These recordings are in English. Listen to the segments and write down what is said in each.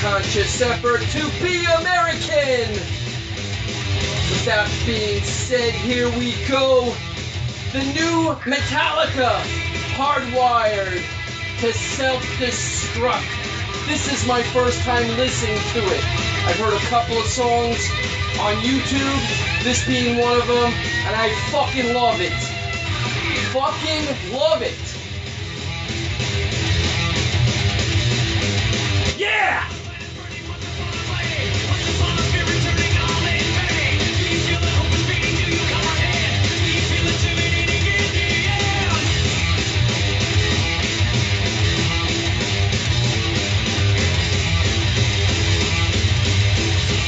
conscious effort to be American. With that being said, here we go. The new Metallica, Hardwired to Self-Destruct. This is my first time listening to it. I've heard a couple of songs on YouTube, this being one of them, and I fucking love it. Fucking love it. Yeah!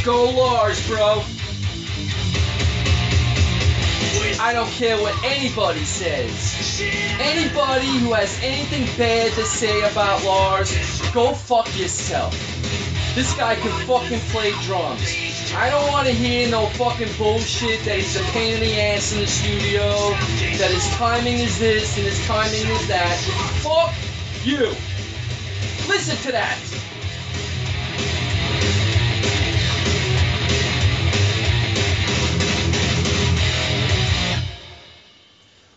Go Lars, bro. I don't care what anybody says. Anybody who has anything bad to say about Lars, go fuck yourself. This guy can fucking play drums. I don't want to hear no fucking bullshit that he's a pain in the ass in the studio, that his timing is this and his timing is that. Fuck you. Listen to that.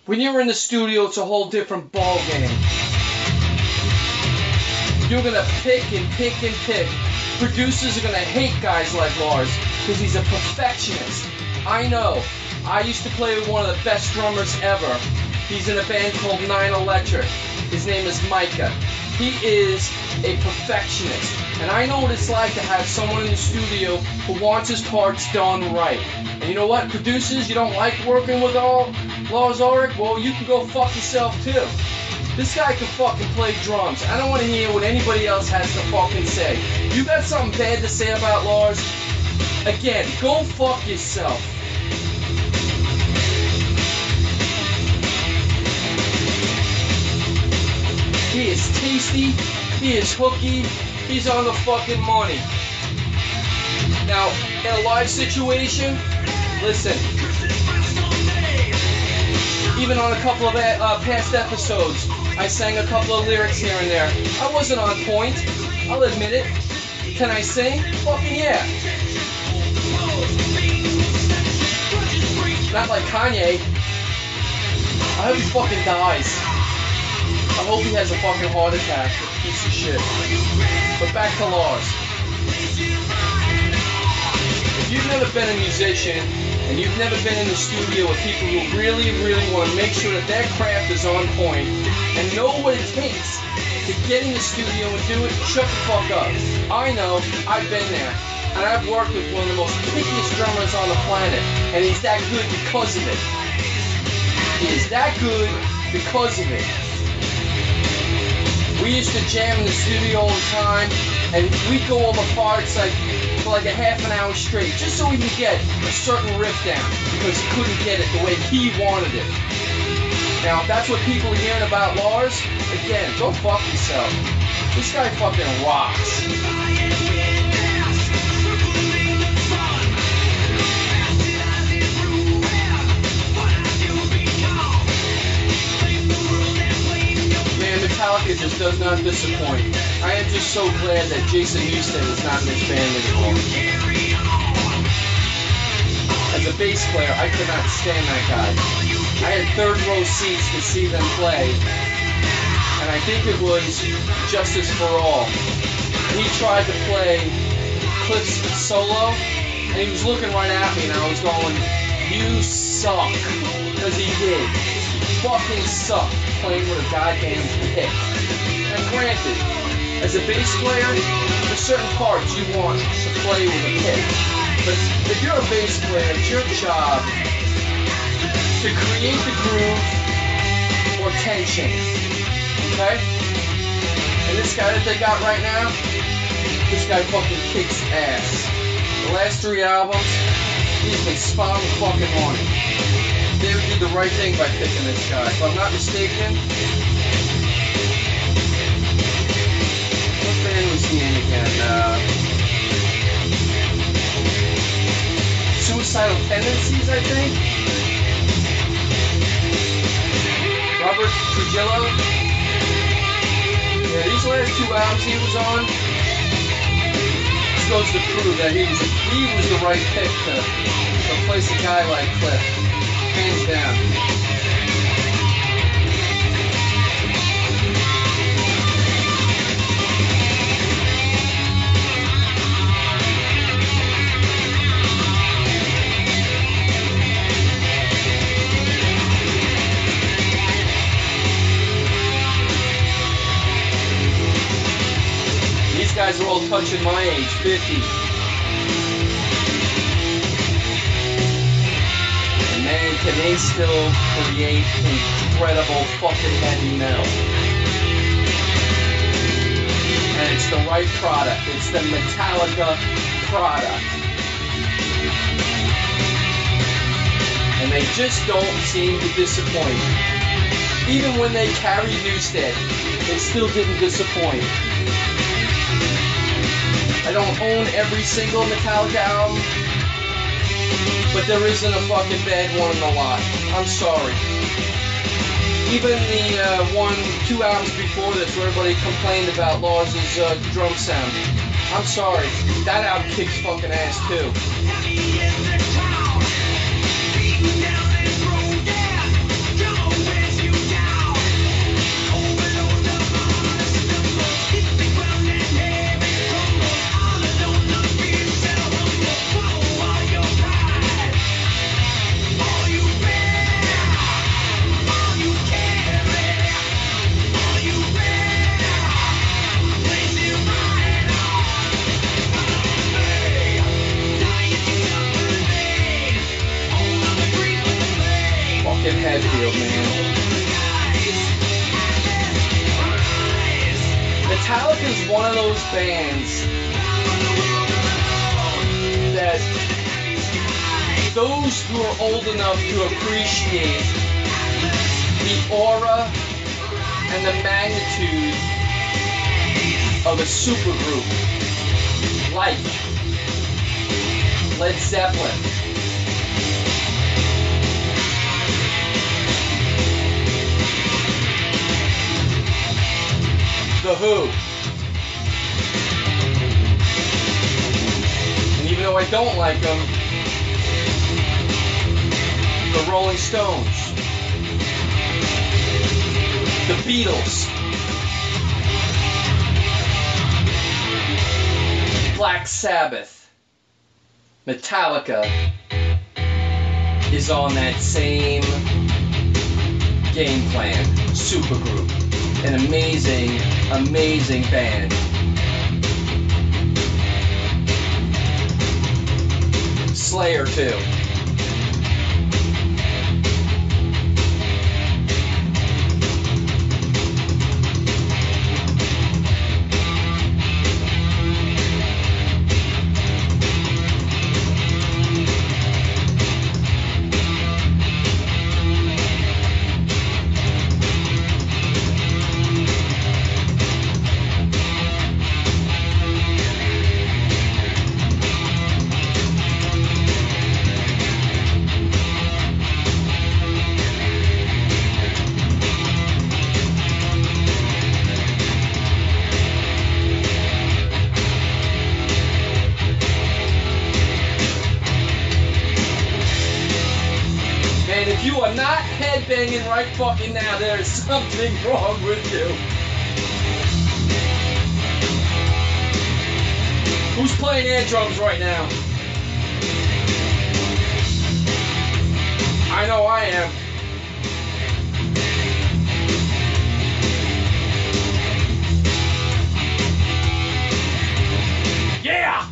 When you're in the studio, it's a whole different ball game. You're gonna pick and pick and pick. Producers are gonna hate guys like Lars because he's a perfectionist. I know. I used to play with one of the best drummers ever. He's in a band called 9 Electric. His name is Micah. He is a perfectionist. And I know what it's like to have someone in the studio who wants his parts done right. And you know what, producers, you don't like working with Lars Ulrich? Well, you can go fuck yourself too. This guy can fucking play drums. I don't want to hear what anybody else has to fucking say. You got something bad to say about Lars? Again, go fuck yourself. He is tasty, he is hooky, he's on the fucking money. Now, in a live situation, listen, even on a couple of past episodes, I sang a couple of lyrics here and there. I wasn't on point, I'll admit it. Can I sing? Fucking yeah. Not like Kanye. I hope he fucking dies. I hope he has a fucking heart attack, piece of shit. But back to Lars. If you've never been a musician, and you've never been in the studio with people who really, really want to make sure that their craft is on point, and know what it takes to get in the studio and do it, shut the fuck up. I know, I've been there. And I've worked with one of the most pickiest drummers on the planet, and he's that good because of it. He is that good because of it. We used to jam in the studio all the time, and we'd go over parts for like a half an hour straight, just so we could get a certain riff down, because he couldn't get it the way he wanted it. Now, if that's what people are hearing about Lars, again, go fuck yourself. This guy fucking rocks. Metallica just does not disappoint. I am just so glad that Jason Newsted is not in this band anymore. As a bass player, I could not stand that guy. I had third row seats to see them play, and I think it was Justice for All. He tried to play Cliff's solo, and he was looking right at me, and I was going, "You suck," because he did. He fucking sucked. Playing with a goddamn pick. And granted, as a bass player, there's certain parts you want to play with a pick. But if you're a bass player, it's your job to create the groove or tension. Okay? And this guy that they got right now, this guy fucking kicks ass. The last 3 albums, he's been spot on the fucking money. They did the right thing by picking this guy. If I'm not mistaken, what band was he in again? Suicidal Tendencies, I think? Robert Trujillo? Yeah, these last 2 albums he was on, goes to prove that he was the right pick to replace a guy like Cliff, hands down. These guys are all touching my age, 50. And man, can they still create incredible fucking heavy metal. And it's the right product. It's the Metallica product. And they just don't seem to disappoint. Even when they carried Newstead, they still didn't disappoint. I don't own every single Metallica album, but there isn't a fucking bad one in the lot. I'm sorry. Even the 2 albums before this where everybody complained about Lars's drum sound. I'm sorry. That album kicks fucking ass too. Headfield, man. Metallica is one of those bands that those who are old enough to appreciate the aura and the magnitude of a supergroup like Led Zeppelin, The Who. And even though I don't like them, the Rolling Stones, the Beatles, Black Sabbath, Metallica is on that same game plan. Supergroup. An amazing, amazing band. Slayer too. If you are not headbanging right fucking now, there is something wrong with you. Who's playing air drums right now? I know I am. Yeah!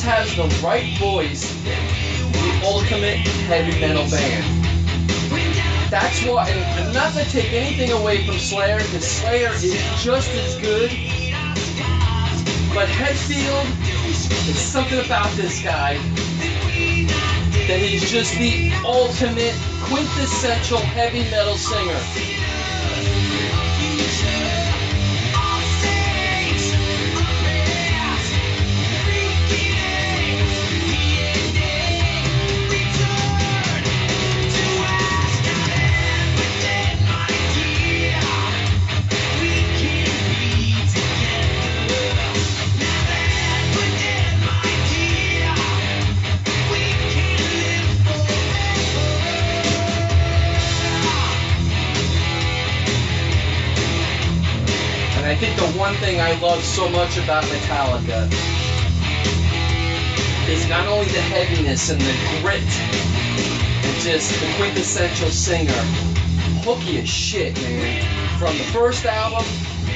Has the right voice, the ultimate heavy metal band. That's what, and not to take anything away from Slayer, because Slayer is just as good, but Hetfield, there's something about this guy that he's just the ultimate, quintessential heavy metal singer. thing I love so much about Metallica is not only the heaviness and the grit and just the quintessential singer. Hooky as shit, man. From the first album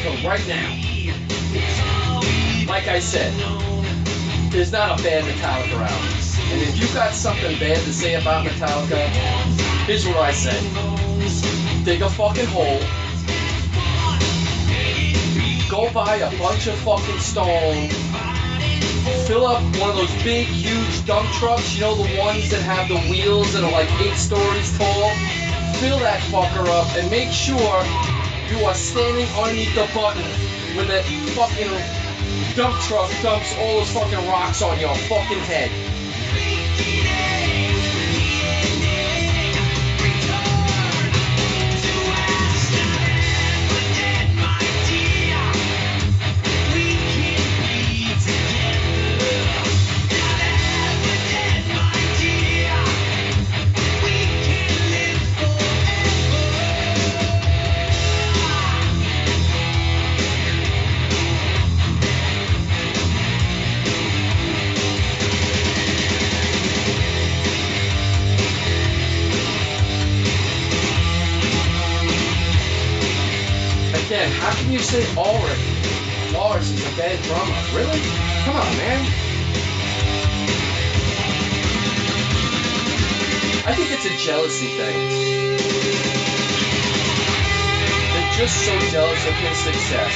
to right now. Like I said, there's not a bad Metallica album. And if you got something bad to say about Metallica, here's what I say. Dig a fucking hole. Go buy a bunch of fucking stone. Fill up one of those big, huge dump trucks. You know, the ones that have the wheels that are like 8 stories tall? Fill that fucker up and make sure you are standing underneath the button when the fucking dump truck dumps all those fucking rocks on your fucking head. Again, how can you say Lars is a bad drummer? Really? Come on, man. I think it's a jealousy thing. They're just so jealous of his success.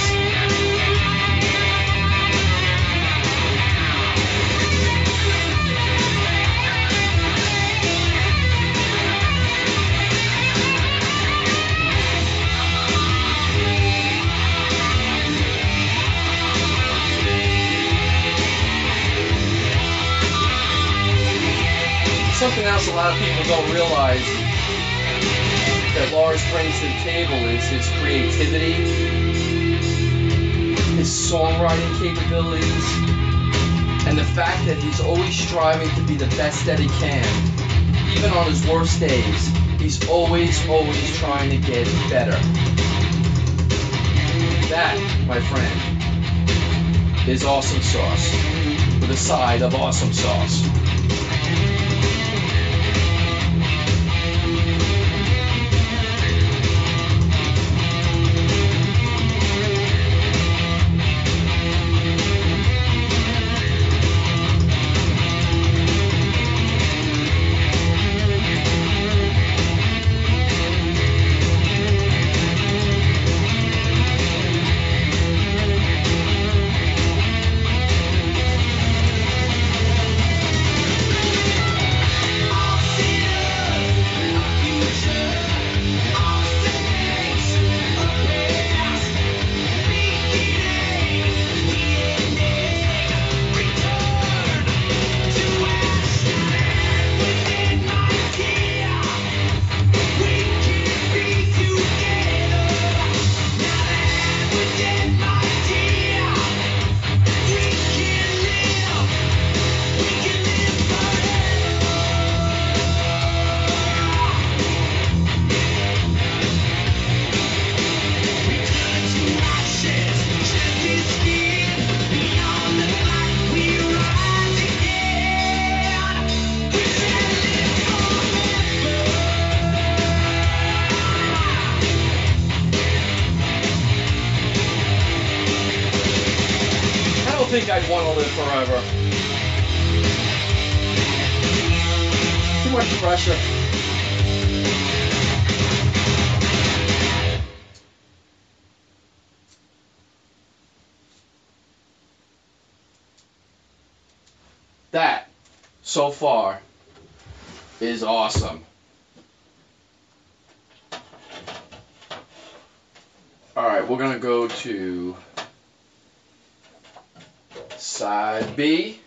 Something else a lot of people don't realize that Lars brings to the table is his creativity, his songwriting capabilities, and the fact that he's always striving to be the best that he can. Even on his worst days, he's always trying to get better. That, my friend, is awesome sauce, with a side of awesome sauce. I think I'd want to live forever. Too much pressure. That, so far, is awesome. Alright, we're going to go to side B.